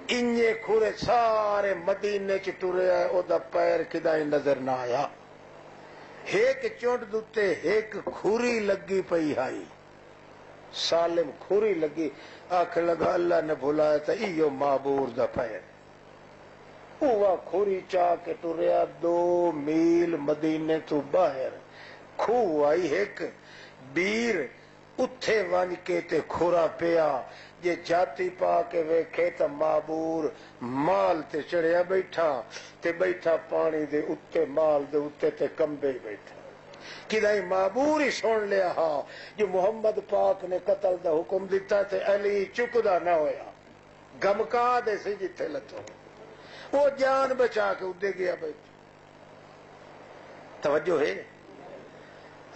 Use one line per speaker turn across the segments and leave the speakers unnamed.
انجے کھورے سارے مدینے چ ٹرے آئے، او دا پیر کدائی نظر نہ آیا، ایک چونٹ دوتے ایک کھوری لگی پئی آئی، سالم کھوری لگی، آکھ لگا اللہ نے بھلایا تھا ایو معبور دا پیر، اوہ کھوری چاہ کے ٹریا 2 میل مدینے تو باہر، کھو آئی ایک بیر اتھے ون کے تے کھورا پیا، یہ جاتی پا کے ویکھے تا معبور مال تے چڑھیا بیٹھا پانی دے اتے مال دے اتے تے کمبے بیٹھا، کدائی معبور ہی سن لیا ہاں جو محمد پاک نے قتل دا حکم دیتا تے علی چکدا نہ ہویا، گمکا دے سی جتھے لتو، وہ جان بچا کے ادے گیا بیٹھا۔ توجہ ہے،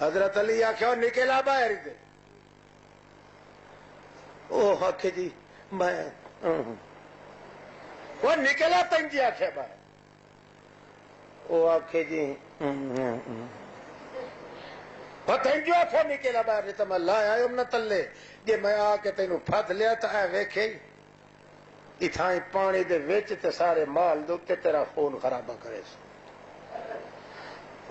حضرت علی آکھیا نکلا باہر دے، او آکھے جی میں وہ نکلا تنجی آکھے باہر، او آکھے جی تنجو آکھے نکلا باہر، نہیں تو میں لایا نہ تلے جی میں آ کے تینوں پھت لیا تو اے ویکھے اتھائیں پانی دے وچ تے سارے مال دوتے تیرا خون خرابہ کرے سو،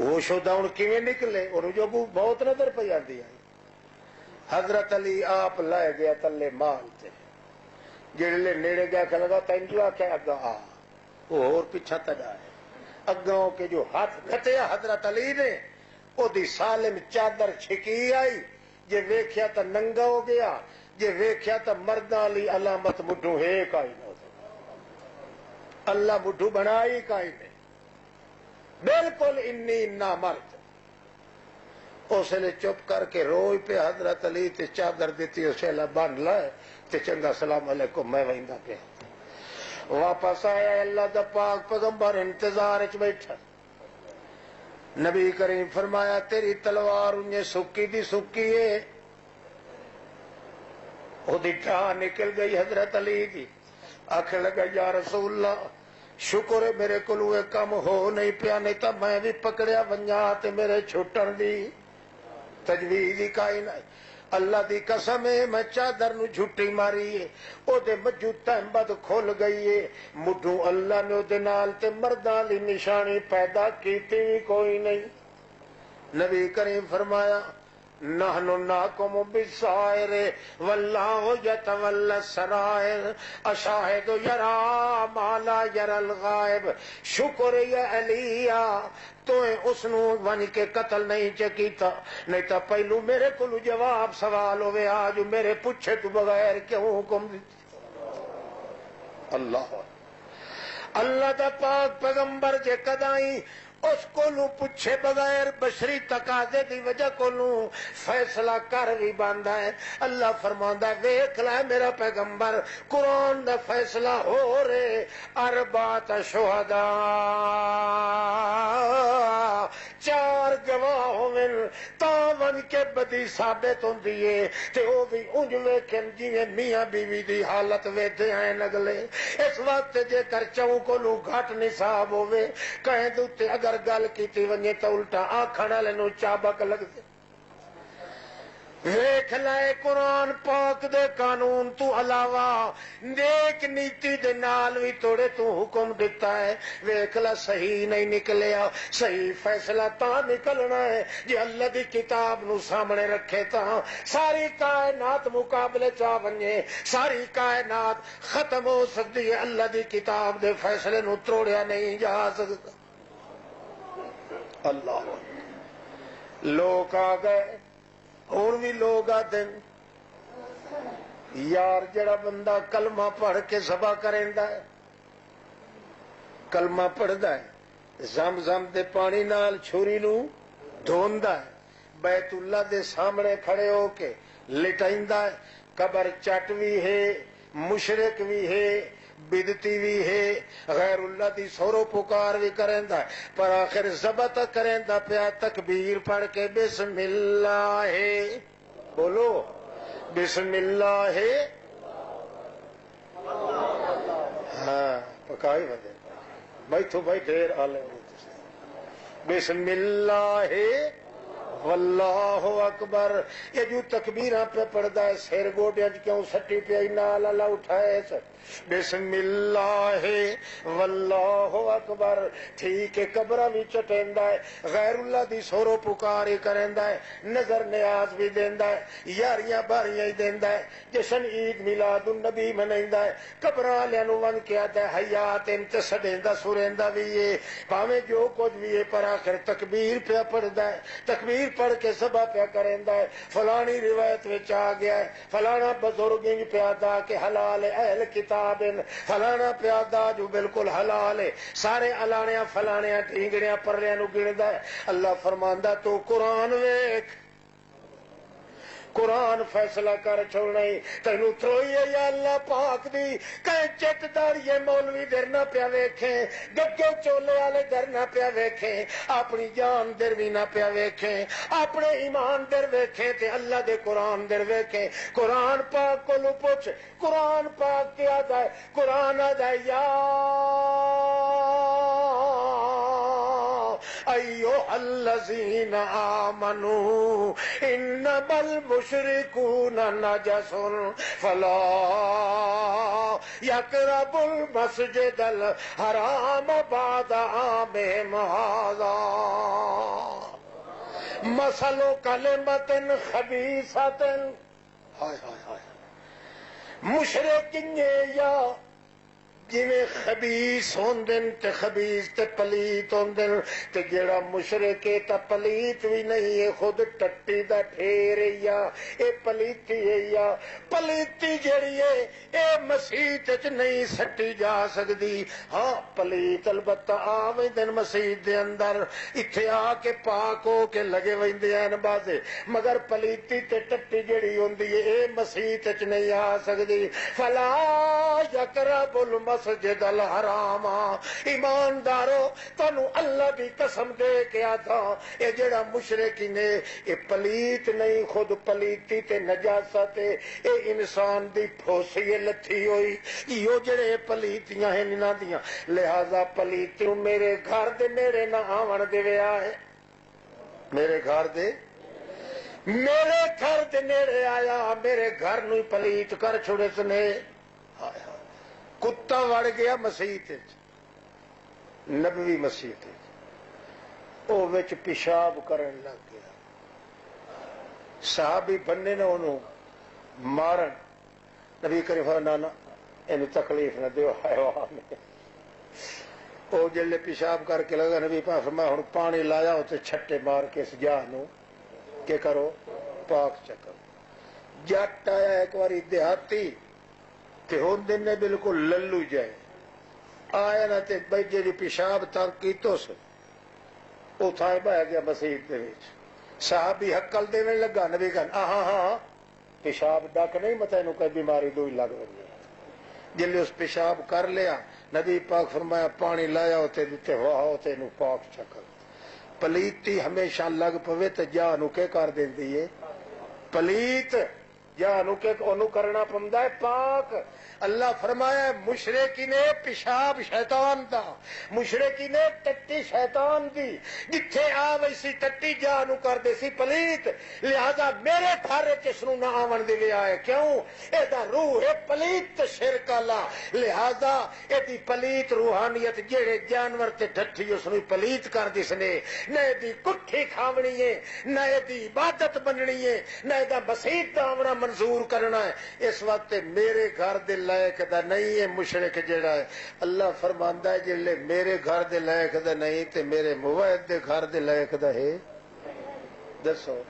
وہ شدہ ان کیویں نکلے انہوں جو بہت نظر پہ آندی آئی، حضرت علی آپ لائے گیا تلے مال تے، جڑے نیڑے گیا کہ لگا تینجو آکھے اگا آ، وہ اور پیچھا تڑا ہے، اگاؤں کے جو ہاتھ کھٹیا حضرت علی نے او دی سالم چادر چھکی آئی، جے ویکھیا تا ننگا ہو گیا، جے ویکھیا تا مرداں لی علامت مڈھو ہے کائی نہ اللہ مڈھو بنائی کائی نے، بالکل انی انا مرد، اس نے چپ کر کے روئی پہ حضرت علی تے چادر دیتی اسے بن لائے تے چنگا سلام علیکم میں وہندہ پہ واپس آیا، اللہ دا پاک پیغمبر انتظار اچ بیٹھا، نبی کریم فرمایا تیری تلوار انہیں سکی دی سکی ہے، وہ دی ٹھا نکل گئی حضرت علی دی، آکھے لگا یا رسول اللہ شکر ہے میرے کو لوے کم ہو نہیں پیا، نہیں تا میں بھی پکڑیا ونجا تے میرے چھوٹن دی تجویز ہی کائی نہ، اللہ دی قسم ہے میں چادر نو جھٹی ماری ہے، او دے مجھو تہمت کھول گئی ہے، مڈھو اللہ نے او دے نال تے مردان دی نشانی پیدا کیتی کوئی نہیں، نبی کریم فرمایا نحن ناکم بالسائر واللہ یتولی السرائر اشاہد یرا ما لا یرا الغائب، شکر یا علیہ تو اس نو ون کے قتل نہیں چکیتا، نہیں تا پہلو میرے کو جواب سوال ہوئے آج میرے پوچھے تو بغیر کیوں حکم دیتی، اللہ دا پاک پیغمبر جے کدائیں اس کو لو پوچھے بغیر بشری تقاضے دی وجہ کو لو فیصلہ کر بھی باندھا ہے، اللہ فرماندا ہے ویکھ لے میرا پیغمبر قرآن دا فیصلہ ہو رہے، اربعۃ شہداء 4 گواہ ہوون تا ون کے بدی ثابت ہوندی ہے تے او بھی انج ویکھن جویں میاں بیوی دی حالت ویدے ہیں اگلے، اس وقت جے کر چوں کو لو گھٹ نصاب ہوئے کہیں دوتے اگر گل کیتی ونجے تو الٹا آکھن والے نو چابک لگدے، ویکھ لائے قرآن پاک دے قانون تو علاوہ نیک نیتی دے نال بھی توڑے تو حکم دیتا ہے، ویکھ لائے صحیح نہیں نکلیا، صحیح فیصلہ تا نکلنا ہے جی اللہ دی کتاب نو سامنے رکھے تا ساری کائنات مقابلے چاہ ونجے، ساری کائنات ختم ہو سکتی ہے، اللہ دی کتاب دے فیصلے نو توڑیا نہیں جا سکتا، اللہ لوگ آ گئے اور بھی لوگ آتے ہیں یار جڑا بندہ کلمہ پڑھ کے ذبح کریندا ہے، کلمہ پڑھدا ہے زم زم دے پانی نال چھری نو دھوندا ہے، بیت اللہ دے سامنے کھڑے ہو کے لٹائندا ہے، قبر چٹ بھی ہے، مشرک بھی ہے، بدتی بھی ہے، غیر اللہ دی سورو پکار بھی کریندا ہے، پر آخر ذبح تک کریندا پیا تکبیر پڑھ کے بسم اللہ ہے، بولو بسم اللہ ہے، ہاں پکائی بدے بھائی تو بھائی دیر آلے بسم اللہ واللہ اکبر. یہ جو تکبیراں پہ پڑھدا ہے سر گوڈیاں کیوں سٹی پئی نال اللہ اٹھائے بسم اللہ واللہ اکبر. ٹھیک ہے قبراں بھی چٹیندا ہے غیر اللہ دی سورو پکار ہی کریندا ہے نظر نیاز بھی دیندا ہے یاریاں باریاں ہی دیندا ہے جشن عید میلاد النبی منیندا ہے قبراں والےاں نوں ون کے آتا ہے حیات انت سڈیندا سریندا بھی ہے بھاویں جو کچھ بھی ہے پر آخر تکبیر پہ پڑھدا ہے تکبیر پڑھ کے سبا پہ کریندا ہے. فلانی روایت وچ آ گیا ہے فلانا بزرگ پہ آدا کہ حلال اہل کتاب فلانا پیادا جو بالکل حلال ہے سارے الانیاں فلانیاں ٹھینگڑیاں پرلیاں نو گندا ہے. اللہ فرماندا تو قرآن ویکھ قرآن فیصلہ کر چھوڑنا ہی تینوں تروئی ہے یا اللہ پاک دی کہیں چٹ داڑیے مولوی در نہ پیا ویکھیں گگے چولے والے در نہ پیا ویکھیں اپنی جان در بھی نہ پیا ویکھیں اپنے ایمان در ویکھیں تے اللہ دے قرآن در ویکھیں. قرآن پاک کو لو پوچھ قرآن پاک کیا ہے قرآن آدھا یا ایوہ الذین آمنوا انما المشرکون نجس فلا یقربوا المسجد الحرام بعد عامہم ھذا مثل کلمۃ خبیثۃ ہائے ہائے ہائے مشرکین یا جویں خبیث ہوندن تے خبیث تے پلیت ہوندن تے جیڑا مشرک ہے تے پلیت بھی نہیں ہے خود ٹٹی دا ڈھیر ہے یا اے پلیتی ہے یا پلیتی جیڑی ہے اے مسیت وچ نہیں سٹی جا سکدی. ہاں پلیت البتہ آ ویندن مسیت دے اندر ایتھے آ کے پاک ہو کے لگے ویندے ہیں بازے مگر پلیتی تے ٹٹی جیڑی ہوندی ہے اے مسیت وچ نہیں آ سکدی. فلا یقرب مسجد الحرام. ایماندارو تانوں اللہ دی قسم دے کے آتا اے جڑا مشرکی نے اے پلیت نہیں خود پلیتی تے نجاست اے انسان دی پھوسی لتھی ہوئی یہ جڑے پلیتیاں ہیں انہاں دیاں لہذا پلیتی میرے گھر دے میرے نہ آون دیویا ہے میرے گھر دے نیڑے آیا میرے گھر نو پلیت کر چھڑے سنے. کتا وڑ گیا مسیت نبوی مسیت او وچ پیشاب کرن لگ گیا صحابی بننے نہ انہوں مارن نبی کریم فرمایا انہوں تکلیف نہ دیو حیوان او جلے پیشاب کر کے لگا نبی پاک فرمایا ہن پانی لایا تے چھٹے مار کے اس جاہ نو کہ کرو پاک چکر. جٹ آیا ایک باری دیہاتی تے ہون دن نے بالکل للو جائے آیا نا تے بھائی جی پیشاب تنگ کیتو سے او تھائے بہ گیا مسجد دے وچ صحابی حقل دینے لگا نبی کہا ہاں ہاں پیشاب ڈک نہیں مت اینو کوئی بیماری دوئی لگ رہی ہے جلے اس پیشاب کر لیا نبی پاک فرمایا پانی لایا ہوتے دیتے ہوا ہوتے نو پاک چکر. پلیتی ہمیشہ لگ پوے تے جا نو کے کر دیندی ہے پلیت جا نو کے انو کرنا پمدا ہے پاک. اللہ فرمایا مشرکی نے پیشاب شیطان دا مشرکی نے ٹٹی شیطان دی جتھے آ ویسی ٹٹی جا نو کر دے سی پلیت لہذا میرے گھر کس نو نہ آون دے لیا ہے کیوں اے دا روح ہے پلیت شرک اللہ لہذا اے دی پلیت روحانیت جڑے جانور تے ڈٹھی اس نو پلیت کر دس نے نہ دی کٹھی کھاونی ہے نہ دی عبادت بننی ہے نہ دا مسیت دا آونا منظور کرنا ہے. اس وقت میرے گھر دے لائق دا نہیں ہے مشرک جڑا ہے اللہ فرماندا ہے جلے میرے گھر دے لائق دا نہیں تے میرے موعد دے گھر دے لائق دا ہے. دسو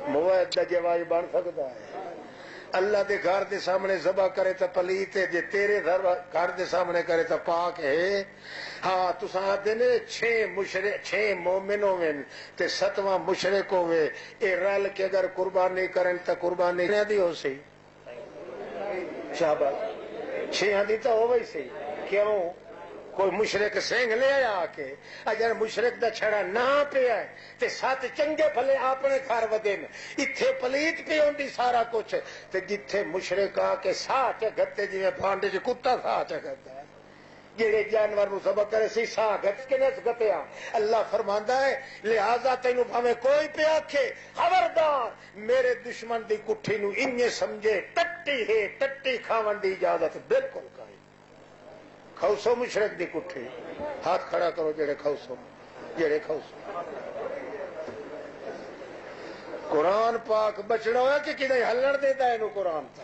موعد دا جواز بن سکتا ہے اللہ دے گھر دے سامنے ذبح کرے تا پلیت ہے جے تیرے گھر دے سامنے کرے تا پاک ہے. ہاں تساں دینے 6 مومن ہوئے تے 7واں مشرک ہوئے اے رل کے اگر قربانی کرن تا قربانی دی ہو سی شہباز 6 دی تو ہو سی کیوں کوئی مشرک سنگ لے آیا آ کے اگر مشرک دا چھڑا نہ پیا ہے تے 7 چنگے بھلے اپنے گھر ودے اتھے پلیت پی ہوندی سارا کچھ تے جتھے مشرک آ کے ساہ چ گتے جویں پانڈے چ کتا ساہ چ گتا ہے جڑے جانور نو سبق کرے سی سا گت کے نس گتیا اللہ فرماندا ہے لہذا تینو بھاویں کوئی پہ آکھے خبردار میرے دشمن دی کٹھی نو انجے سمجھے ٹٹی ہے ٹٹی کھاون دی اجازت بالکل کائیں کھوسو مشرک دی کٹھی ہاتھ کھڑا کرو جڑے کھوسو قرآن پاک بچنا ہوا کہ کدے ہلن دیتا ہے قرآن تا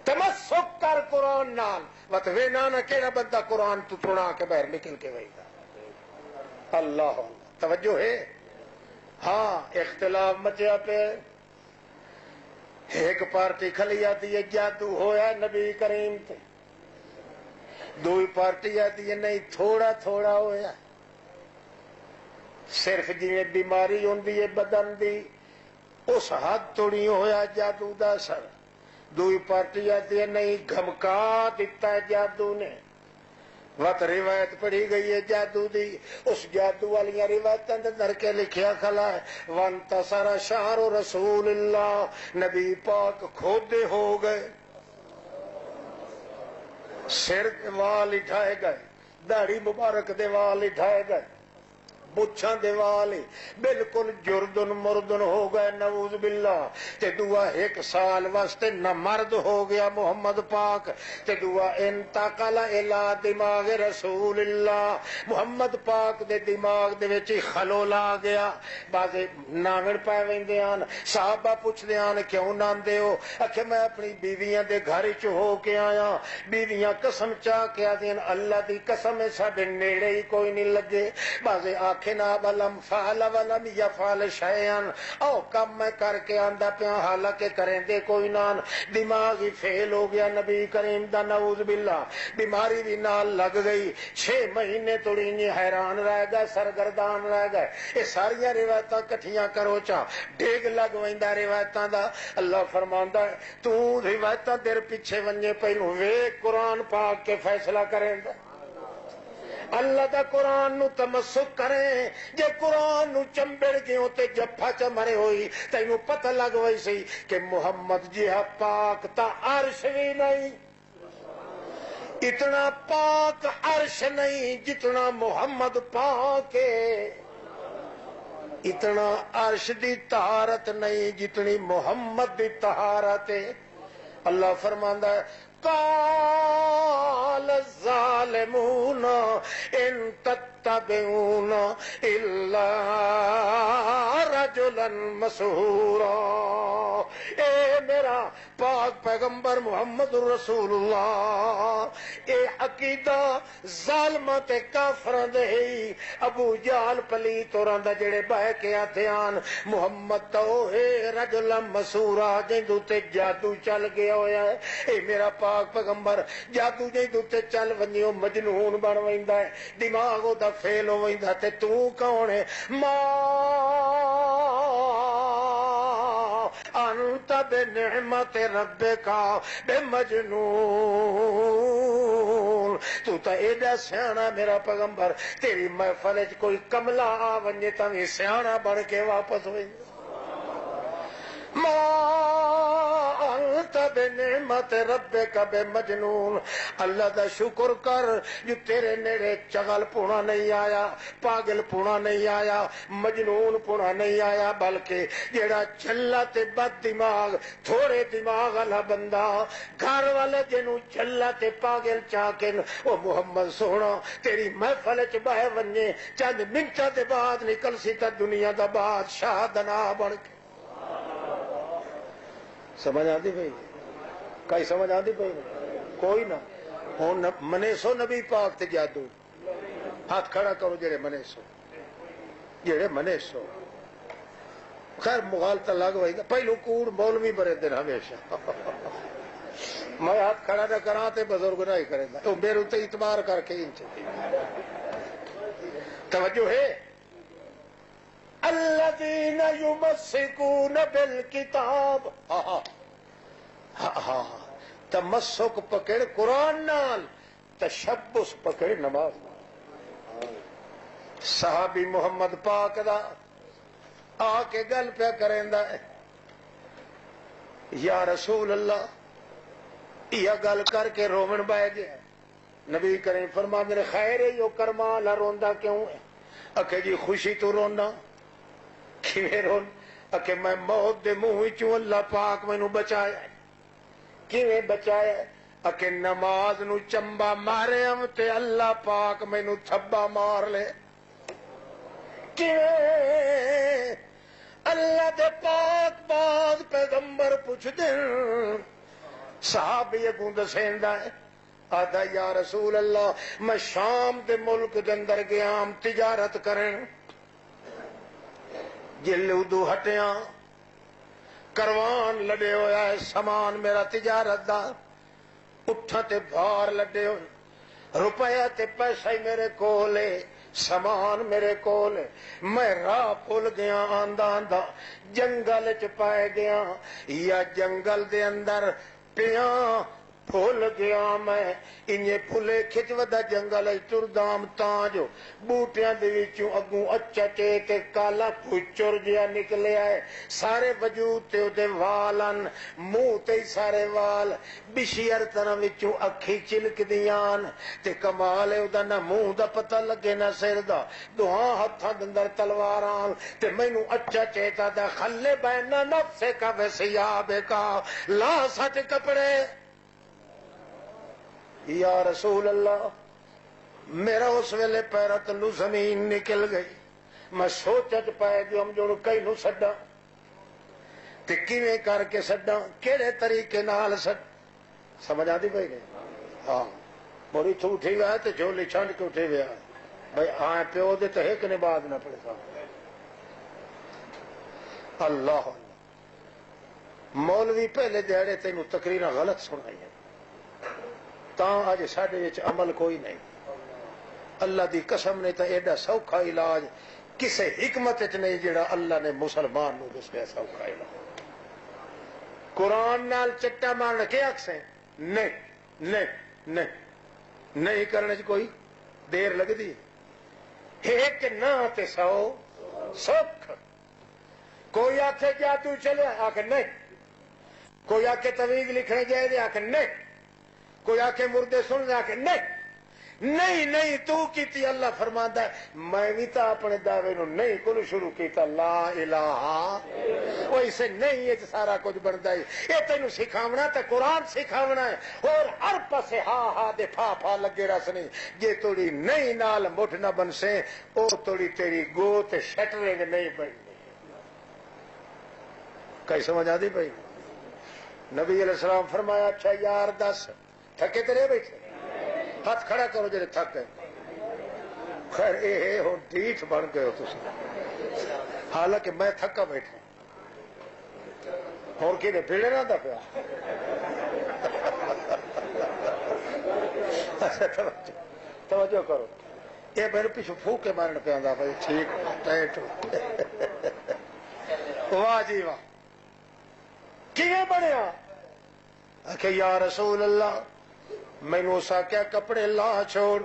تمسک کر قرآن نال وت وینا نہ کیڑا بندہ قرآن تو تھوڑا کے باہر نکل کے ویدا اللہ توجہ ہے ہاں اختلاف مچیا پہ ایک پارٹی کھلی آتی ہے جادو ہویا نبی کریم تے دوئی پارٹی آتی ہے نہیں تھوڑا تھوڑا ہویا صرف جی بیماری ہوندی ہے بدن دی اس حد توڑی ہویا جادو دا سر دوئی پارٹی آتی ہے نہیں گھمکا دیتا ہے جادو نے وقت روایت پڑھی گئی ہے جادو دی اس جادو والیاں روایتاں اندر کے لکھیا کھلا ہے وانتصر شہر رسول اللہ نبی پاک کھودے ہو گئے سر وال اٹھائے گئے داڑھی مبارک دے وال اٹھائے گئے بچھاں دے والی بالکل جردن مردن ہو گئے نعوذ باللہ تے دعا ایک سال واسطے نہ مرد ہو گیا محمد پاک تے دعا انتقل الى دماغ رسول اللہ محمد پاک دے دماغ دے وچ خلل آ گیا بازے ناوڑ پے ویندے آن صحابہ پوچھدے آن کیوں ناندے ہو کہ میں اپنی بیویاں دے گھر وچ ہو کے آیا بیویاں قسم چا کے آدین اللہ دی قسم ساڈے نیڑے ہی کوئی نہیں لگے بازے آخنا ولم فعل ولم یفعل شیئا او کم میں کر کے آندا پیا حالانکہ کریں دے کوئی نان دماغ ہی فیل ہو گیا نبی کریم دا نعوذ باللہ بیماری بھی نال لگ گئی 6 مہینے توڑی نہیں حیران رہ گئے سرگردان رہ گئے یہ ساریاں روایتاں کٹھیاں کرو چا ڈیگ لگ ویندا روایتاں دا اللہ فرماندا ہے تو روایتاں دیر پیچھے ونجے پہلو ویکھ قرآن پاک کے فیصلہ کریں دا اللہ دا قرآن نو تمسک کریں جے قرآن نو چمبڑ گئے تے جفا چمرے ہوئی تینو پتہ لگ وئی سی کہ محمد جی پاک تا عرش بھی نہیں اتنا پاک عرش نہیں جتنا محمد پاک ہے اتنا عرش دی طہارت نہیں جتنی محمد دی طہارت ہے اللہ فرماندا ہے قال الظالمون ان تتبعون الا رجلا مسحورا اے میرا پاک پیغمبر محمد رسول اللہ اے عقیدہ ظالماں تے کافراں دے ابو جہل پلیت ہوراں دا جڑے بہ کے آتھیان محمد تو ہے رجلا مسحورا جندو تے جادو چل گیا ہویا ہے اے میرا پاک پیغمبر جادو جندو تے چل ونجو مجنون بن ویندا ہے دماغ او دا فیل ہو ویندا تے تو کون ہے انت بنعمت ربک بمجنون تو تا ایڈا سیانا میرا پیغمبر تیری محفل وچ کوئی کملا آ ونجے تاں وی سیانا بن کے واپس ہوئے ما انت بنعمت ربک بمجنون اللہ دا شکر کر جو تیرے نیڑے چغل پونا نہیں آیا پاگل پونا نہیں آیا مجنون پونا نہیں آیا بلکہ جیڑا چلا تے بد دماغ تھوڑے دماغ والا بندہ گھر والے جنوں چلا تے پاگل چاکن وہ محمد سونا تیری محفل چ بہ ونجے چند منٹاں دے بعد نکل سی تے دنیا دا بادشاہ دنا بن کے سمجھ آتی پئی کئی سمجھ آتی پئی کوئی نہ ہوں منے سو نبی پاک تے جادو ہاتھ کھڑا کرو جڑے منے سو خیر مغالطہ لگ وئی پہلو کوڑ مولوی برے دن ہمیشہ میں ہاتھ کھڑا نہ کرا تے بزرگ نہ ہی کرے گا تو میرے تے اعتبار کر کے توجہ ہے الذین یمسکون بالکتاب تمسک پکڑ قرآن نال تشبث پکڑ نماز صحابی محمد پاک دا آ کے گل پیا کریندا ہے یا رسول اللہ یہ گل کر کے رومن بہ گیا نبی کریم فرماندے نے خیر ہے یو کرما لا روندا کیوں ہے؟ اکھے جی خوشی تو رونا کیویں رون؟ اکھے میں موت دے منہ وچوں اللہ پاک مینوں بچایا کیویں بچایا؟ اکھے نماز نو چمبا مارے ہم تے اللہ پاک مینوں تھبا مار لے کیویں؟ اللہ دے پاک باز پیغمبر پوچھ دین صحابی اگوں دسیندا ہے آدھا یا رسول اللہ میں شام دے ملک دے اندر گیا تجارت کرن جل ادو ہٹیاں کروان لڑے ہویا ہے سامان میرا تجارت دا اٹھا تے بھار لڑے ہوئے روپیہ تے پیسہ ہی میرے کولے سامان میرے کولے میں راہ بھول گیا آندا آندا جنگل چ پائے گیا یا جنگل دے اندر پیاں بھول گیا میں انہیں پھلے کھچ ودا جنگل ٹردام تاں جو بوٹیاں دے وچوں اگوں اچا تے کالا پھچر جیا نکلے آئے سارے وجود تے دے والن منہ تے سارے وال بشیر طرح وچوں اکھی چلک دیاں تے کمال ہے دا نہ منہ دا پتہ لگے نہ سر دا دوہاں ہتھاں دے اندر تلواراں تے مینوں اچا چیتا دا خلے بین نفس کا وسیاب کا لا سچ کپڑے یا رسول اللہ میرا اس ویلے پیرا تلو زمین نکل گئی میں سوچت پائے جو ہم جو کئی نو سڈا تے کیویں کر کے سڈا کیڑے طریقے نال سڈ سمجھ آتی پئی گئی ہاں موری تو اٹھی ہوا ہے تے جھولی چھنڈ کے اٹھی ہوا بھائی آئے پیو دے تے ایک نے بعد نہ پڑے سا اللہ مولوی پہلے دیہڑے تینوں تقریراں غلط سنائی ہیں تاں اج ساڈے وچ عمل کوئی نہیں اللہ دی قسم نے تا ایڈا سوکھا علاج کسے حکمت وچ نہیں جڑا اللہ نے مسلمان نو دسیا سوکھا علاج قرآن نال چٹا مارنا کیا اکسے نہیں کرنے چ کوئی دیر لگ دی ایک نہ تے سو سکھ کوئی آکھے جادو چلے آکھے نہیں کوئی آکھے تویز لکھنے جائے دے آکھے نہیں کوئی آکھے مردے سن دے آکھے نہیں تو کیتی اللہ فرماندا ہے میں بھی تا اپنے دعوے نو نہیں کو شروع کیتا لا الہ وہ اسے نہیں یہ سارا کچھ بنتا ہے یہ تینوں سکھاونا تے قرآن سکھاونا ہے اور ہر پاسے ہا دے پھا لگے رس نہیں جے توڑی نہیں نال مٹھ نہ بن سے او توڑی تیری گو تے شٹرنگ نہیں بن کئی سمجھ آتی بھائی نبی علیہ السلام فرمایا اچھا یار دس تھکے تیرے بیٹھے ہاتھ کھڑا کرو جڑے تھک گئے خیر اے ہوں ڈیٹھ بن گئے ہو تسی حالانکہ میں تھکا بیٹھا اور کی نے بھیڑے نہ دا پیا توجہ کرو یہ میرے پیچھے پھوک کے مارن پہ آندا بھائی ٹھیک ٹائٹ واہ جی واہ کیویں بنیا کہ یا رسول اللہ مینوں سا کیا کپڑے لا چھوڑ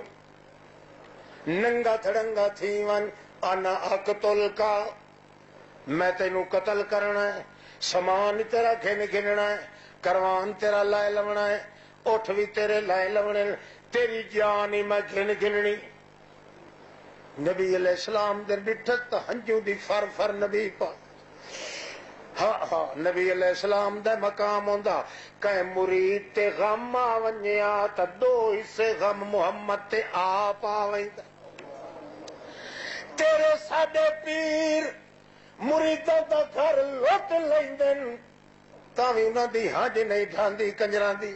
ننگا تھڑنگا تھی ون انا اقتل کا میں تینوں قتل کرنا ہے سامان تیرا گھننا ہے کروان تیرا لائے لونا ہے اٹھ بھی تیرے لائے لونے تیری جان ہی میں گھننی نبی علیہ السلام دے ڈٹھت ہنجو دی فر نبی پاک ہاں نبی علیہ السلام دے مقام ہوندا کہ مرید تے غم آونیا تا دو حصے غم محمد تے آپ آویندا تیرے ساڈے پیر مریداں دا گھر لٹ لیندن تاویں انہاں دی ہنج نہیں ڈھاندی کنجراں دی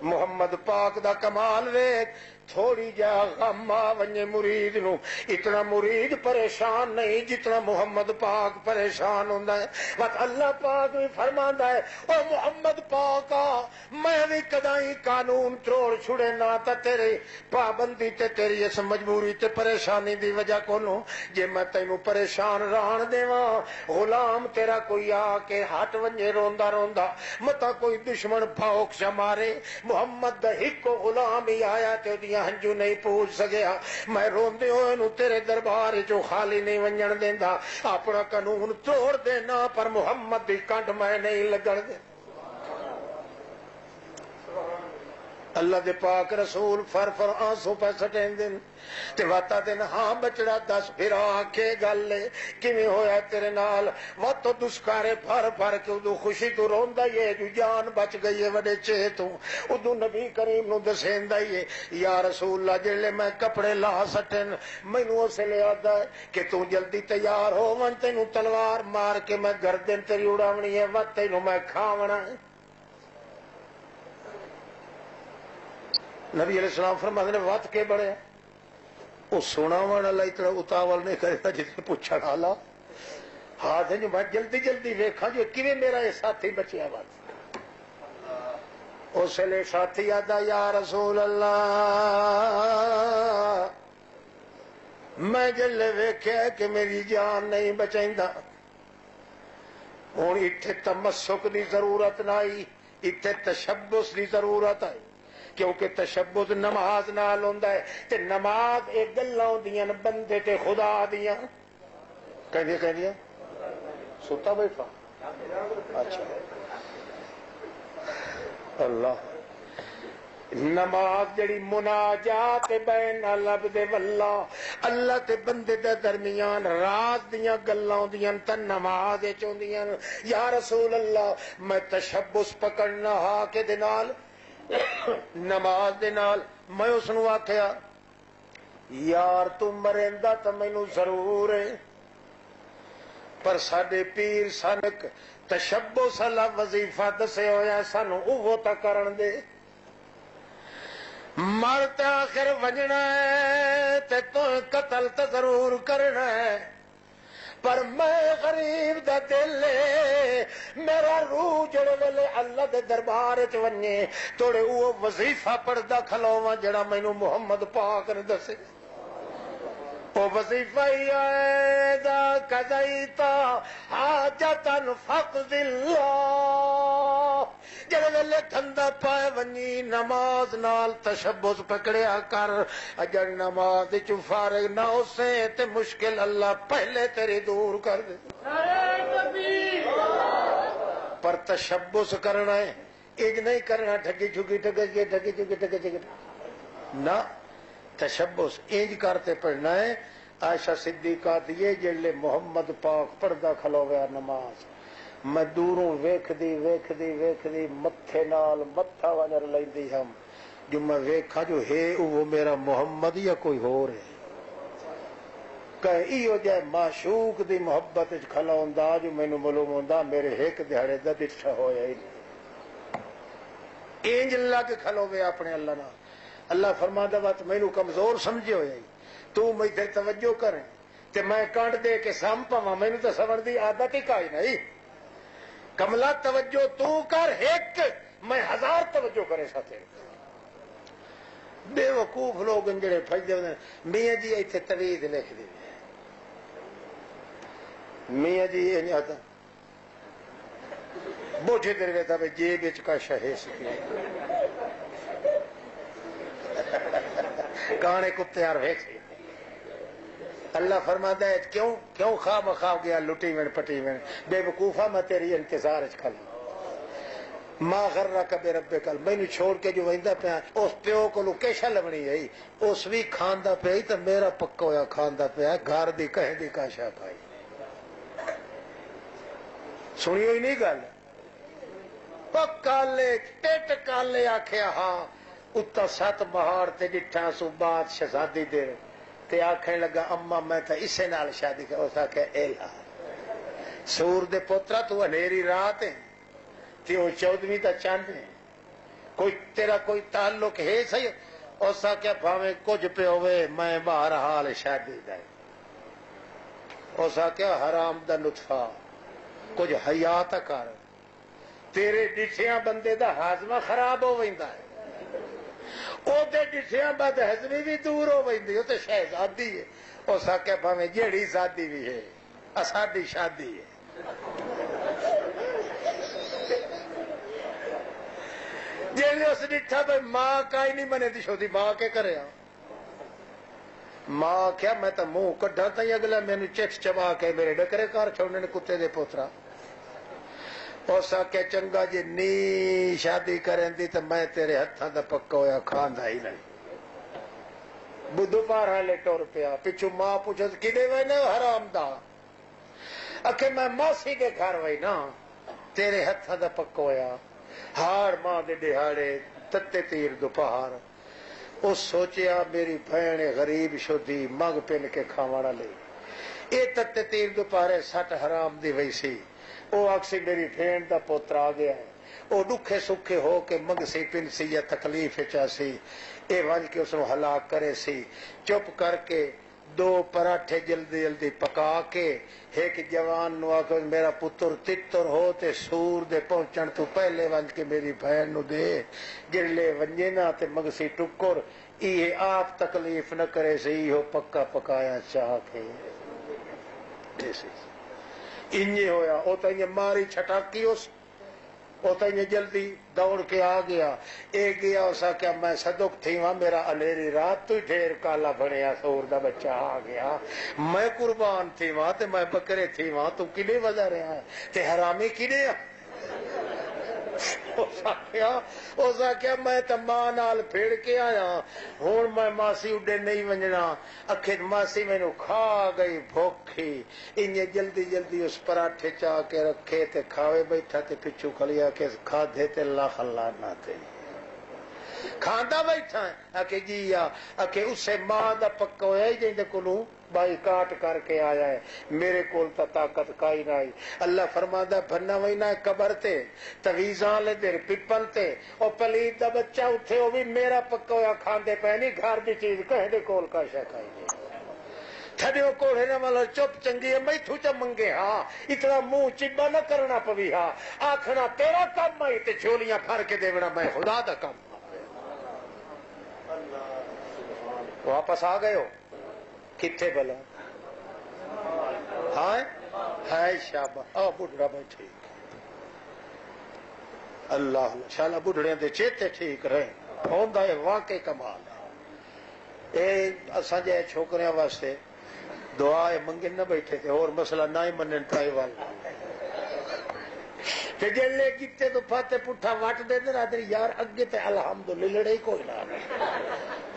محمد پاک دا کمال ویکھ تھوڑی جا غم آونجے مرید نو اتنا مرید پریشان نہیں جتنا محمد پاک پریشان ہوندا ہے بس اللہ پاک بھی فرماندا ہے او محمد پاکا میں بھی کدائی قانون توڑ چھڑے نہ تا تیری پابندی تے تیری اس مجبوری تے پریشانی دی وجہ کولوں جے میں تینوں پریشان رہن دیواں غلام تیرا کوئی آ کے ہٹ ونجے روندا روندا متا کوئی دشمن بھوک چ مارے محمد دا ہکو غلام ہی آیا تے دی ہنجو نہیں پوچھ سکیا میں روندے ہوئے نو تیرے دربار جو خالی نہیں ونجن دیندا اپنا قانون توڑ دینا پر محمد دی کنڈ میں نہیں لگن دے اللہ دے پاک رسول فر فر آنسو پہ سٹیں دن تے واتا دن ہاں بچڑا دس پھر آکھے گل لے کیویں ہویا تیرے نال وات تو دسکارے پھر پھر کے ادو خوشی تو روندا یہ جو جان بچ گئی ہے وڈے چے تو ادو نبی کریم نو دسیندا ہی یا رسول اللہ جڑے میں کپڑے لا سٹن مینوں اسے لے آدا ہے کہ تو جلدی تیار ہو من تینوں تلوار مار کے میں گردن تیری اڑاونی ہے وات تینوں میں کھاونا ہے نبی علیہ السلام فرماتے نے وات کے بڑے وہ سونا والا اتنا اتاول نہیں کرے گا جس نے پوچھا ڈالا ہاتھ جو میں جلدی جلدی ویکھا جو کیویں میرا یہ ساتھی بچیا بات اس لیے ساتھی آدا یا رسول اللہ میں جلے ویکھیا کہ میری جان نہیں بچیندا ہوں اتنے تمسک دی ضرورت نہ آئی اتنے تشبس دی ضرورت آئی کیونکہ تشبد نماز نال ہوندا ہے تے نماز ایک گلاں ہوندیاں بندے تے خدا دیاں کہندیاں سوتا بیٹھا اچھا اللہ نماز جڑی مناجات بین العبد واللہ اللہ تے بندے دے درمیان راز دیاں گلاں ہوندیاں تے نماز وچ ہوندیاں یا رسول اللہ میں تشبس پکڑنا ہا کے دے نال نماز دے نال میں اس نو آکھیا یار تو مریندا تے مینوں ضرور ہے پر ساڈے پیر سانک تشبس والا وظیفہ دسے ہویا سانو اوہ تا کرن دے مرتے آخر وجنا ہے تے تو قتل تے ضرور کرنا ہے پر میں غریب دا دل میرا روح جڑے ویلے اللہ دے دربار چ ونجے توڑے وہ وظیفہ پڑھدا کھلوواں جڑا مینوں محمد پاک نے دسے وہ وظیفہ ہی ہے دا قضیتا حاجتا فقد اللہ جڑے ویلے دھندا پائے ونجی نماز نال تشبس پکڑیا کر اجر نماز چ فارغ نہ ہوسے تے مشکل اللہ پہلے تیری دور کر دے پر تشبس کرنا ہے اج نہیں کرنا ٹھگی ٹھگی ٹھگی ٹھگی ٹھگی ٹھگی ٹھگی نہ تشبس انج کرتے پڑھنا ہے عائشہ صدیقہ دیے جڑے محمد پاک پڑھدا کھلویا نماز میں دوروں ویکھدی ویکھدی ویکھدی متھے نال متھا ونر لیندی ہم جو میں ویکھا جو ہے وہ میرا محمد یا کوئی اور ہے کہ ایو جائے معشوق دی محبت وچ کھلوندا جو مینوں معلوم ہوندا میرے ایک دہاڑے دا ڈٹھا ہویا ہی انج لگ کھلوے اپنے اللہ نال اللہ فرماندا وات مینوں کمزور سمجھے ہویا تو میتھے توجہ کریں تے میں کانڈ دے کے سام پاواں مینوں تے صبر دی عادت ہی کائی نہیں کملا توجہ تو کر ایک میں ہزار توجہ کرے ساتھے بے وقوف لوگ جڑے پھجدے ہوندے میاں جی ایتھے توید لکھ دے میاں جی یہ آتا بوجھے دے رہتا بھئی جیب وچ کا شہے سکے کانے کتے یار ویکھ اللہ فرماتا ہے کیوں خواہ مخواہ گیا لٹی میں پٹی میں بے وقوفہ میں تیری انتظار کھل ما غرک بربک مینوں چھوڑ کے جو ویندا پیا اس پیو کو کیشا لبنی ہے اس بھی کھاندا پیا تے میرا پکا ہویا کھاندا پیا گھر دی کہیں دی کاشا پائی سنی ہوئی نہیں گل کالے ٹٹ کالے آکھیا ہاں اتا سات بہار تے ڈٹھا سو بات شہزادی دے تے آکھنے لگا اما میں تھا اسے نال شادی کر اس آکھیا ایلا سور دے پوترا تو انیری رات ہے تیوں 14ویں تا چاند ہے کوئی تیرا کوئی تعلق ہے صحیح اس آکھیا بھاویں کچھ پہ ہوئے میں بہرحال شادی دے اس آکھیا حرام دا نطفہ کچھ حیات کر تیرے ڈٹھیاں بندے دا ہاضمہ خراب ہو ویندا ہے او تے ڈٹھیاں بعد ہضمی بھی دور ہو ویندی او تے شہزادی ہے اس آکھیا بھاویں جیڑی زادی بھی ہے اساڈی شادی ہے جیڑے اس ڈٹھا بھائی ماں کا ہی نہیں بنے دی شودی ماں کے کرے ماں کیا میں تو منہ کڈا تھی اگلا مینو چٹ چبا کے میرے ڈکرے کار چھوڑنے کتے دے پوترا اس آخیا چنگا جی نی شادی کریں دی تو میں تیرے ہاتھاں دا پکا ہویا کھاندا ہی نہیں. بدھو پارا لے ٹر پیا. پچھو ماں پوچھا کدے وے نا حرام دا؟ اکھے میں ماسی دے گھر وئی نا تیرے ہاتھاں دا پکا ہویا. ہار ماں دے دہاڑے تتے تیر دوپہر. اس سوچیا میری بہن غریب شدی مگ پن کے کھاوڑا لے. اے تتے تیر دوپہرے سٹ حرام دی وئی سی. او آکسی میری بہن دا پوتر آ گیا ہے. او دکھے سکھے ہو کے مگ سی پن سی یا تکلیف چاسی. اے ونج کے اس نو ہلاک کرے سی. چپ کر کے 2 پراٹھے جلدی جلدی پکا کے ایک جوان نو آکھو میرا پتر تتر ہو تے سور دے پہنچن تو پہلے ونج کے میری بہن نو دے. جرلے ونجے نا تے مگسی ٹکر یہ آپ تکلیف نہ کرے سی ہو پکا پکایا چاہ کے. انجے ہویا. او تا یہ ماری چھٹاکی اس او تا یہ جلدی دوڑ کے آ گیا. اے گیا اسا کیا میں صدق تھی وہاں میرا انیری رات تو ڈھیر کالا بنیا سور دا بچہ آ گیا. میں قربان تھی وہاں تے میں بکرے تھی وہاں تو کنے وجہ رہا ہے تے حرامی کنے ہے. اسا کیا میں تا ماں نال پھیڑ کے آیا ہون میں ماسی اڈے نہیں ونجنا. اکھر ماسی میں نو کھا گئی بھوکھی. انہیں جلدی جلدی اس پراٹھے چاہ کے رکھے تے کھاوے بیٹھا تے پچھو کھلیا کہ کھا دیتے لاکھ اللہ نہ تے کھاندا بیٹھا ہے. اکھے جی اکھے اسے ماں دا پکا ہویا ہی جائیں دے کلوں بائی کاٹ کر کے آیا ہے. میرے کول تا طاقت کائی نائی. اللہ فرمادا بھنا وینا قبر تے تویزاں لے دیر پپل تے او پلید دا بچہ اٹھے وہ بھی میرا پکا ہویا کھاندے پہنی گھر دی چیز کہیں دے کول کا شے کھائی دے. تھڑیو کوڑے نہ والا چپ چنگی ہے میں تھو چا منگے ہاں اتنا منہ چبا نہ کرنا پوی ہاں. آکھنا تیرا کام میں تے جھولیاں پھر کے دیونا میں خدا دا کام. واپس آ گئے ہو کتھے بلا ہائے ہائے شابہ آ بڑھڑا میں ٹھیک اللہ شالا بڑھڑے دے چیتے ٹھیک رہے ہوندہ ہے واقعی کمال ہے. اے اساں جائے چھوکریاں واسطے دعائے منگن نہ بیٹھے تھے اور مسئلہ نہ ہی منن پائے والا کہ جلے کتے تو پھاتے پٹھا واٹ دے دے رہا دے یار اگے تے الحمدللہ لڑے کوئی نہ رہے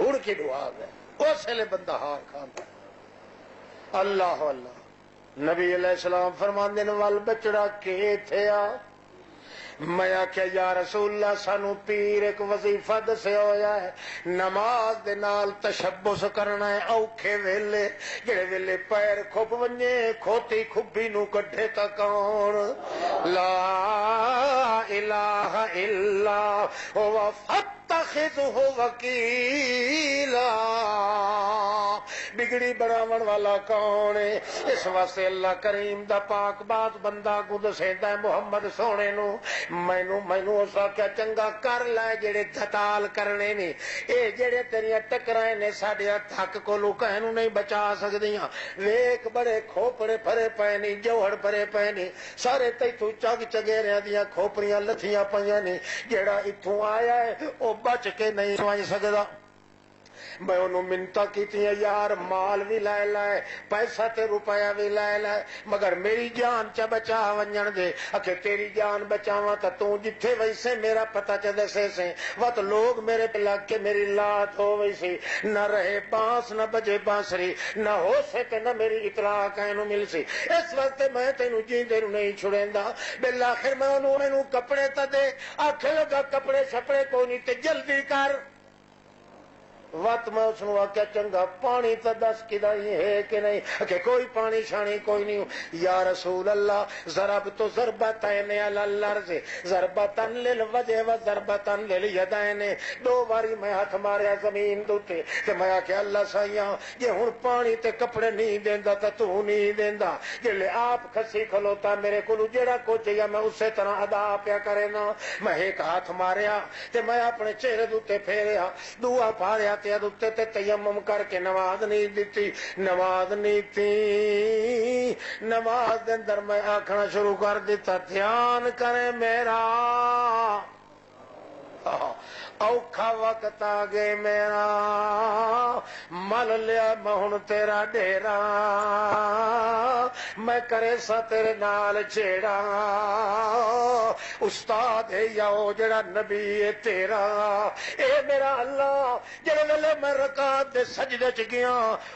اڑ کی دعا ہے اس لئے بندہ ہار کھانتا. اللہ اللہ نبی علیہ السلام فرمان دین وال بچڑا کے تھے آ. میں آکھیا یا رسول اللہ سانو پیر ایک وظیفہ دسے ہویا ہے نماز دے نال تشبس کرنا ہے اوکھے ویلے جڑے ویلے پیر کھب ونجے کھوتی کھبی نو کڈھے تا کون لا الہ الا هو فاتخذہ وکیلا. بگڑی بڑھاون والا کون ہے؟ اس واسطے اللہ کریم دا پاک بات بندہ کو دسیندا ہے محمد سونے نو مینو اسا کیا چنگا کر لے جڑے دھتال کرنے نے اے جڑے تیریاں ٹکرائے نے ساڈے تھک کولو کہنوں نہیں بچا سکدیاں. ویکھ بڑے کھوپڑے بھرے پئے نے جوہڑ بھرے پئے نے سارے تیتھوں چگ چگیریاں دیاں کھوپڑیاں لتھیاں پیاں نے. جڑا ایتھوں آیا ہے او بچ کے نہیں سمجھ سکدا. میں انہوں منتا کیتی ہیں یار مال بھی لائے لائے پیسہ تے روپیہ بھی لائے لائے مگر میری جان چا بچا ونجن دے. اکھے تیری جان بچاواں تا تو جتھے ویسے میرا پتہ چا دسے سے وقت لوگ میرے پہ لگ کے میری لات ہو ویسی نہ رہے بانس نہ بجے بانسری نہ ہو سکے نہ میری اطلاع کہنوں مل سی. اس وقت میں تینوں جیندے نو نہیں چھڑیندا. بالآخر میں انہوں کپڑے تا دے آکھے لگا کپڑے شپڑے کوئی نہیں تے جلدی کر. وقت میں اس نے آکھیا چنگا پانی تا دس کدائی ہے کہ نہیں کہ کوئی پانی شانی کوئی نہیں. یا رسول اللہ ضربت ضربتین علی الارض ضربتن للوجہ و ضربتن للیدین. 2 باری میں ہاتھ ماریا زمین دوتے کہ میں آکھیا اللہ سائیاں یہ ہن پانی تے کپڑے نہیں دیندا تا تو نہیں دیندا جلے آپ کھسی کھلوتا میرے کولو جڑا کچھ یا میں اسی طرح ادا پیا کرے نا. میں ایک ہاتھ ماریا تے میں اپنے چہرے دوتے پھیریا دعا پاریا تے تیمم کر کے نماز نہیں دیتی. نماز نہیں تھی نماز دے اندر میں آکھنا شروع کر دیتا دھیان کرے میرا اوکھا وقت آگے میرا مل لیا میں ہن تیرا ڈیرا میں کرے سا تیرے نال چھیڑا استاد ہے یا او جڑا نبی ہے تیرا اے میرا اللہ جڑے ویلے میں رکعت دے سجدے چ گیا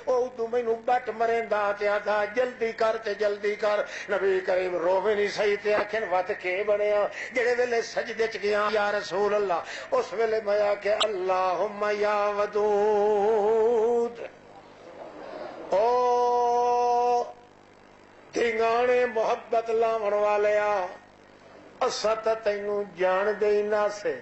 او تو مینوں بٹ مریندا تے آکھا جلدی کر تے جلدی کر نبی کریم رووے نہیں صحیح تے آکھن وت کے بنیا جڑے ویلے سجدے چ گیا یا رسول اللہ اس ویلے میں آکھیا اللہم یا ودود او دھنگانے محبت لاون والیا اسا تا تینوں جان دے نہ سے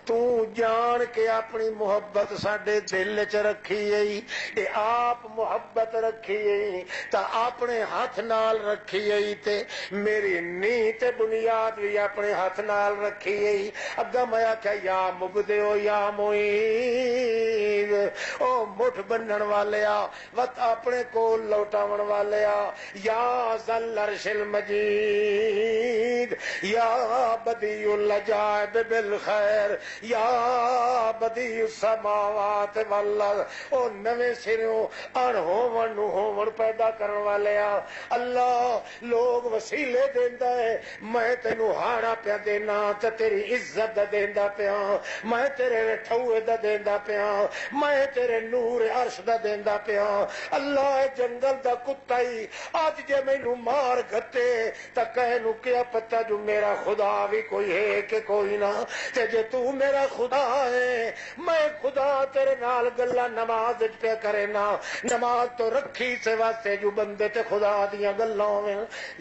تو جان کے اپنی محبت ساڈے دل چ رکھی گئی اے آپ محبت رکھی گئی تا اپنے ہاتھ نال رکھی گئی تے میری نیت تے بنیاد بھی اپنے ہاتھ نال رکھی گئی اگا میں آکھیا یا مبدئ یا معید او مٹھ بنن والیا وت اپنے کول لوٹاون والیا یا ذل عرش المجید یا بدیع العجائب بالخیر یا بدیع السماوات والارض او نویں سروں ان ہون نو ہون پیدا کرن والیا اللہ لوگ وسیلے دیندا ہے میں تینوں ہاڑا پیا دینا تے تیری عزت دا دیندا پیا میں تیرے ٹھوئے دا دیندا پیا میں تیرے نور عرش دا دیندا پیا اللہ جنگل دا کتا ہی اج جے مینوں مار گھتے تے کہے نو کیا پتہ جو میرا خدا بھی کوئی ہے کہ کوئی نہ تے جے تو میرا خدا ہے میں خدا تیرے نال گلا نماز پہ کرے نا نماز تو رکھی سے واسطے جو بندے تے خدا دیاں گلاں میں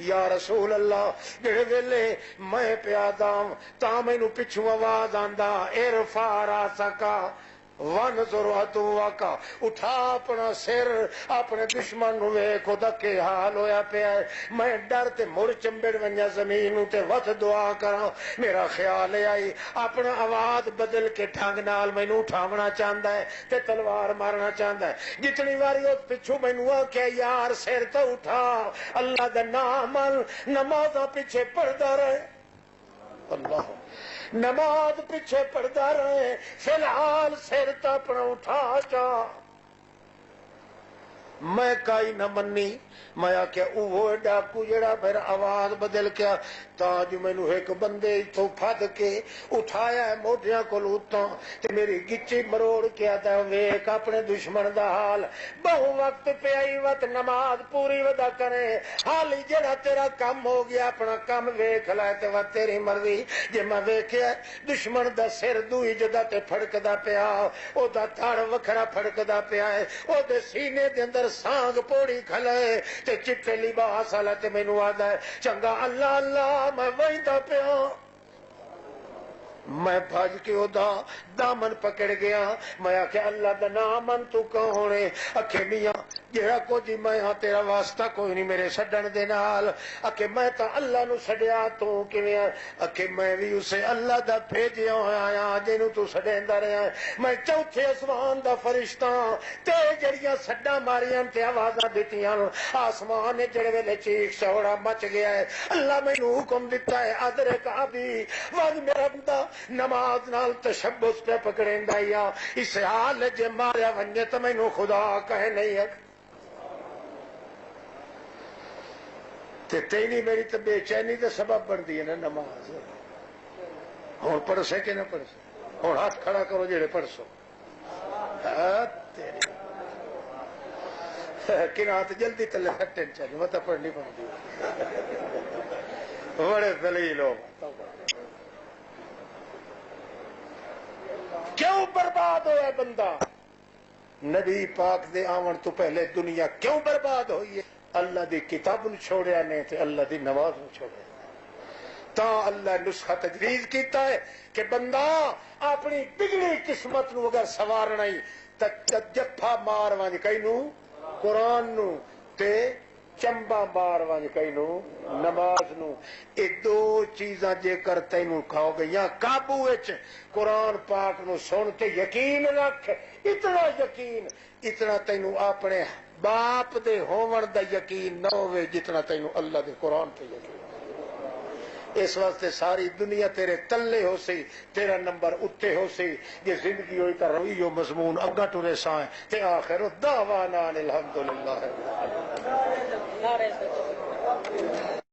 یا رسول اللہ جڑے ویلے میں پیادام تا مینوں پچھوں آواز آندا ارفع راسکا وانظر عدوک اٹھا اپنا سر اپنے دشمن نو ویکھو دا کے حال ہویا پیا ہے میں ڈر تے مڑ چمبڑ ونجا زمین تے وت دعا کراں میرا خیال آئی اپنا آواز بدل کے ڈھنگ نال مینوں اٹھاونا چاہندا ہے تے تلوار مارنا چاہندا ہے جتنی واری اس پچھو مینوں آکھیا یار سر تے اٹھا اللہ دا نام نمازاں پیچھے پڑھدا رہے اللہ نماز پیچھے پڑھتا رہے فی الحال سر تو اپنا اٹھا چا میں کائی نہ منی میں آکھیا اوہ ڈاکو جڑا پھر آواز بدل کیا تاج مینوں ایک بندے تو پھد کے اٹھایا ہے موڈیاں کول اتوں تے میری گچی مروڑ کے آتا ویک اپنے دشمن دا حال بہو وقت پہ آئی وقت نماز پوری ودا کرے حالی جڑا تیرا کم ہو گیا اپنا کم ویکھ لائے تے وقت تیری مرضی جے میں ویکھیا دشمن دا سر دوئی جدا تے پھڑکدا پیا او دا تھڑ وکھرا پھڑکدا پیا ہے او دے سینے دے اندر سانگ پوڑی کھلے تے چٹے لباس والا تے مینوں آدا ہے چنگا اللہ اللہ میں ویندا پیا میں بھج کے ادا دامن پکڑ گیا میں آکھیا اللہ دا نام من تو کون ہے آکھے میاں جڑا کچھ میں ہاں تیرا واسطہ کوئی نہیں میرے چھڈن دے نال آکھے میں تا اللہ نو چھڈیا تو کیویں آکھے میں بھی اسے اللہ دا بھیجیا ہویا آ جینوں تو چھڈیندا رہیا میں چوتھے آسمان دا فرشتہ تے جڑیاں سڈاں ماریاں تے آوازاں دتیاں آسمان نے جڑے ویلے چیخ چوڑا مچ گیا ہے اللہ مینوں حکم دیتا ہے ادرک ابھی ود میرا بندہ نماز نال تشبث پہ پکڑیندا یا اس حال جے ماریا ونجے تے مینوں خدا کہے نہیں ہے تے تینی میری تے بے چینی دے سبب بندی ہے نا نماز ہن پڑھ سکے کہ نہ پڑھ سکے ہن ہاتھ کھڑا کرو جڑے پڑھ سو تیری قرات جلدی تلے ہٹن چاہیے مت پڑھنی پڑتی بڑے ذلیل لوگ کیوں برباد ہوا بندہ نبی پاک دے آون تو پہلے دنیا کیوں برباد ہوئی ہے اللہ دی کتاب نو چھوڑیا نے تے اللہ دی نماز نو چھوڑیا تا اللہ نسخہ تجویز کیتا ہے کہ بندہ اپنی بگڑی قسمت نو اگر سوارنا ہی تے جفا مار وانج کئی نو قرآن نو تے چمبا مار وانج کئی نو نماز نو اے دو چیزاں جے کر تینوں کھاؤ گے یا قابو وچ قرآن پاک نو سن تے یقین رکھ اتنا یقین اتنا تینوں اپنے باپ دے ہون دا یقین نہ ہوئے جتنا تینوں اللہ دے قرآن تے یقین اس واسطے ساری دنیا تیرے تلے ہو سی، تیرا نمبر اتے ہو سی، یہ زندگی ہوئی تا رویو مضمون اگا ٹرے سائیں تے آخر دعوانا الحمدللہ